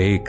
1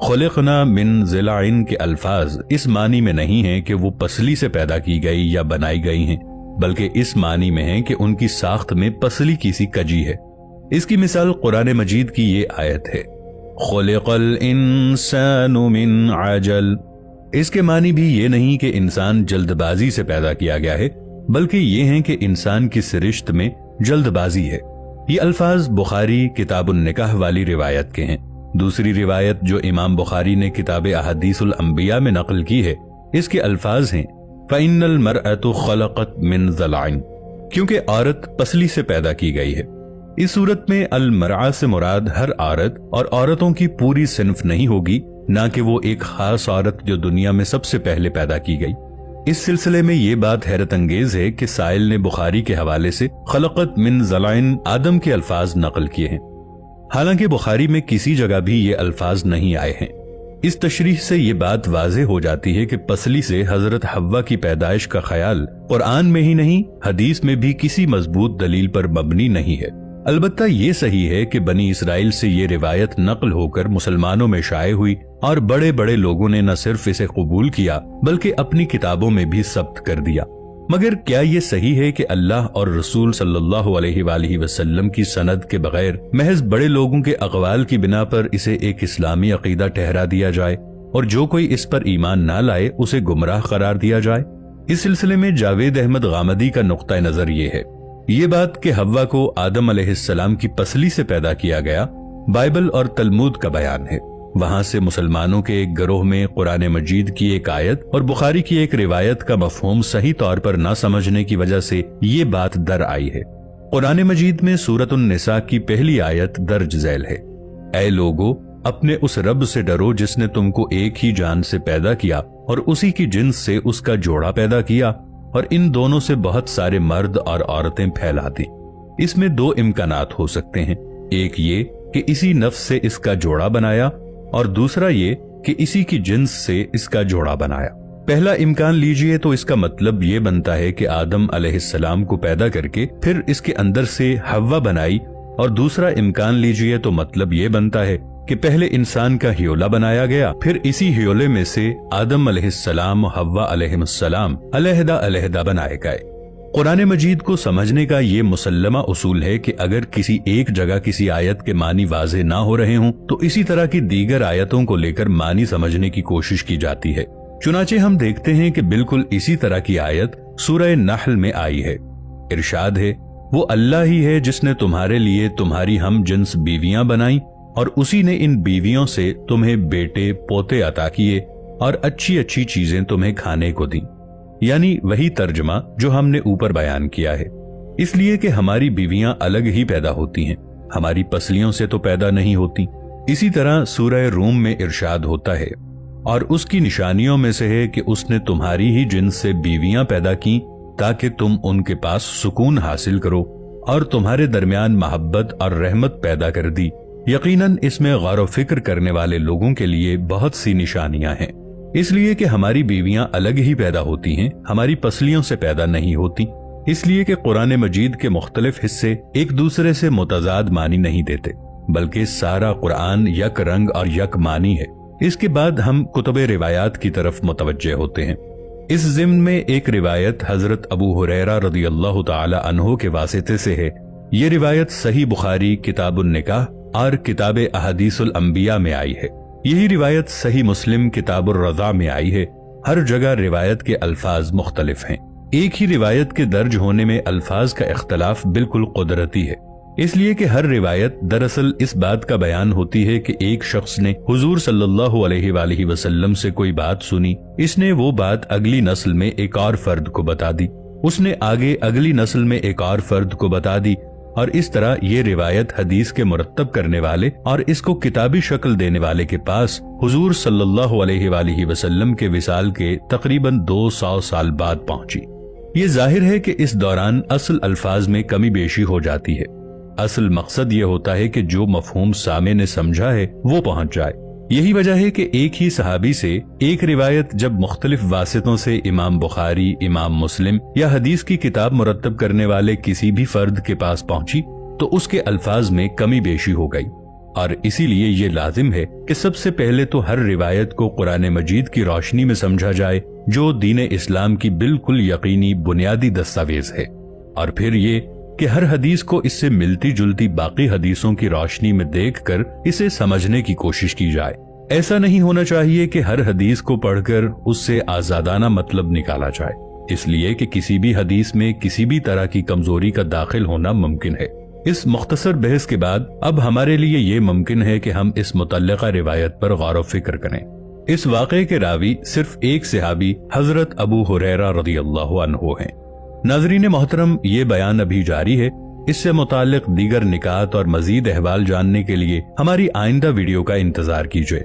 خلقنا من ضلع کے الفاظ اس معنی میں نہیں ہیں کہ وہ پسلی سے پیدا کی گئی یا بنائی گئی ہیں، بلکہ اس معنی میں ہیں کہ ان کی ساخت میں پسلی کی سی کجی ہے۔ اس کی مثال قرآن مجید کی یہ آیت ہے، خلق الانسان من عجل۔ اس کے معنی بھی یہ نہیں کہ انسان جلد بازی سے پیدا کیا گیا ہے، بلکہ یہ ہیں کہ انسان کی سرشت میں جلد بازی ہے۔ یہ الفاظ بخاری کتاب النکاح والی روایت کے ہیں۔ دوسری روایت جو امام بخاری نے کتاب احادیث الانبیاء میں نقل کی ہے، اس کے الفاظ ہیں فَإِنَّ الْمَرْأَةُ خَلَقَتْ مِنْ ضَلْعٍ، کیونکہ عورت پسلی سے پیدا کی گئی ہے۔ اس صورت میں المرأة سے مراد ہر عورت اور عورتوں کی پوری صنف نہیں ہوگی، نہ کہ وہ ایک خاص عورت جو دنیا میں سب سے پہلے پیدا کی گئی۔ اس سلسلے میں یہ بات حیرت انگیز ہے کہ سائل نے بخاری کے حوالے سے خلقت من ضلعٍ آدم کے الفاظ نقل کیے ہیں، حالانکہ بخاری میں کسی جگہ بھی یہ الفاظ نہیں آئے ہیں۔ اس تشریح سے یہ بات واضح ہو جاتی ہے کہ پسلی سے حضرت حوا کی پیدائش کا خیال قرآن میں ہی نہیں، حدیث میں بھی کسی مضبوط دلیل پر مبنی نہیں ہے۔ البتہ یہ صحیح ہے کہ بنی اسرائیل سے یہ روایت نقل ہو کر مسلمانوں میں شائع ہوئی اور بڑے بڑے لوگوں نے نہ صرف اسے قبول کیا بلکہ اپنی کتابوں میں بھی ثبت کر دیا۔ مگر کیا یہ صحیح ہے کہ اللہ اور رسول صلی اللہ علیہ وآلہ وسلم کی سند کے بغیر محض بڑے لوگوں کے اقوال کی بنا پر اسے ایک اسلامی عقیدہ ٹھہرا دیا جائے اور جو کوئی اس پر ایمان نہ لائے اسے گمراہ قرار دیا جائے؟ اس سلسلے میں جاوید احمد غامدی کا نقطہ نظر یہ ہے، یہ بات کہ حوا کو آدم علیہ السلام کی پسلی سے پیدا کیا گیا بائبل اور تلمود کا بیان ہے۔ وہاں سے مسلمانوں کے ایک گروہ میں قرآن مجید کی ایک آیت اور بخاری کی ایک روایت کا مفہوم صحیح طور پر نہ سمجھنے کی وجہ سے یہ بات در آئی ہے۔ قرآن مجید میں سورۃ النساء کی پہلی آیت درج ذیل ہے، اے لوگو اپنے اس رب سے ڈرو جس نے تم کو ایک ہی جان سے پیدا کیا اور اسی کی جنس سے اس کا جوڑا پیدا کیا اور ان دونوں سے بہت سارے مرد اور عورتیں پھیلا دی۔ اس میں دو امکانات ہو سکتے ہیں، ایک یہ کہ اسی نفس سے اس کا جوڑا بنایا اور دوسرا یہ کہ اسی کی جنس سے اس کا جوڑا بنایا۔ پہلا امکان لیجئے تو اس کا مطلب یہ بنتا ہے کہ آدم علیہ السلام کو پیدا کر کے پھر اس کے اندر سے حوا بنائی، اور دوسرا امکان لیجئے تو مطلب یہ بنتا ہے کہ پہلے انسان کا ہیولا بنایا گیا، پھر اسی ہیولے میں سے آدم علیہ السلام و حوا علیہ السلام علیحدہ علیحدہ بنائے گئے۔ قرآن مجید کو سمجھنے کا یہ مسلمہ اصول ہے کہ اگر کسی ایک جگہ کسی آیت کے معنی واضح نہ ہو رہے ہوں تو اسی طرح کی دیگر آیتوں کو لے کر معنی سمجھنے کی کوشش کی جاتی ہے۔ چنانچہ ہم دیکھتے ہیں کہ بالکل اسی طرح کی آیت سورہ نحل میں آئی ہے۔ ارشاد ہے، وہ اللہ ہی ہے جس نے تمہارے لیے تمہاری ہم جنس بیویاں بنائیں اور اسی نے ان بیویوں سے تمہیں بیٹے پوتے عطا کیے اور اچھی اچھی چیزیں تمہیں کھانے کو دیں، یعنی وہی ترجمہ جو ہم نے اوپر بیان کیا ہے۔ اس لیے کہ ہماری بیویاں الگ ہی پیدا ہوتی ہیں، ہماری پسلیوں سے تو پیدا نہیں ہوتی۔ اسی طرح سورہ روم میں ارشاد ہوتا ہے، اور اس کی نشانیوں میں سے ہے کہ اس نے تمہاری ہی جنس سے بیویاں پیدا کی تاکہ تم ان کے پاس سکون حاصل کرو اور تمہارے درمیان محبت اور رحمت پیدا کر دی۔ یقیناً اس میں غور و فکر کرنے والے لوگوں کے لیے بہت سی نشانیاں ہیں۔ اس لیے کہ ہماری بیویاں الگ ہی پیدا ہوتی ہیں، ہماری پسلیوں سے پیدا نہیں ہوتی۔ اس لیے کہ قرآن مجید کے مختلف حصے ایک دوسرے سے متضاد معنی نہیں دیتے، بلکہ سارا قرآن یک رنگ اور یک معنی ہے۔ اس کے بعد ہم کتب روایات کی طرف متوجہ ہوتے ہیں۔ اس ضمن میں ایک روایت حضرت ابو ہریرہ رضی اللہ تعالی عنہ کے واسطے سے ہے۔ یہ روایت صحیح بخاری کتاب النکاح اور کتاب احادیث الانبیاء میں آئی ہے۔ یہی روایت صحیح مسلم کتاب الرضا میں آئی ہے۔ ہر جگہ روایت کے الفاظ مختلف ہیں۔ ایک ہی روایت کے درج ہونے میں الفاظ کا اختلاف بالکل قدرتی ہے، اس لیے کہ ہر روایت دراصل اس بات کا بیان ہوتی ہے کہ ایک شخص نے حضور صلی اللہ علیہ وآلہ وسلم سے کوئی بات سنی، اس نے وہ بات اگلی نسل میں ایک اور فرد کو بتا دی، اس نے آگے اگلی نسل میں ایک اور فرد کو بتا دی، اور اس طرح یہ روایت حدیث کے مرتب کرنے والے اور اس کو کتابی شکل دینے والے کے پاس حضور صلی اللہ علیہ وآلہ وسلم کے وصال کے تقریباً 200 سال بعد پہنچی۔ یہ ظاہر ہے کہ اس دوران اصل الفاظ میں کمی بیشی ہو جاتی ہے۔ اصل مقصد یہ ہوتا ہے کہ جو مفہوم سامع نے سمجھا ہے وہ پہنچ جائے۔ یہی وجہ ہے کہ ایک ہی صحابی سے ایک روایت جب مختلف واسطوں سے امام بخاری، امام مسلم یا حدیث کی کتاب مرتب کرنے والے کسی بھی فرد کے پاس پہنچی تو اس کے الفاظ میں کمی بیشی ہو گئی، اور اسی لیے یہ لازم ہے کہ سب سے پہلے تو ہر روایت کو قرآن مجید کی روشنی میں سمجھا جائے جو دین اسلام کی بالکل یقینی بنیادی دستاویز ہے، اور پھر یہ کہ ہر حدیث کو اس سے ملتی جلتی باقی حدیثوں کی روشنی میں دیکھ کر اسے سمجھنے کی کوشش کی جائے۔ ایسا نہیں ہونا چاہیے کہ ہر حدیث کو پڑھ کر اس سے آزادانہ مطلب نکالا جائے، اس لیے کہ کسی بھی حدیث میں کسی بھی طرح کی کمزوری کا داخل ہونا ممکن ہے۔ اس مختصر بحث کے بعد اب ہمارے لیے یہ ممکن ہے کہ ہم اس متعلقہ روایت پر غور و فکر کریں۔ اس واقعے کے راوی صرف ایک صحابی حضرت ابو ہریرہ رضی اللہ عنہ ہیں۔ ناظرین محترم، یہ بیان ابھی جاری ہے، اس سے متعلق دیگر نکات اور مزید احوال جاننے کے لیے ہماری آئندہ ویڈیو کا انتظار کیجیے۔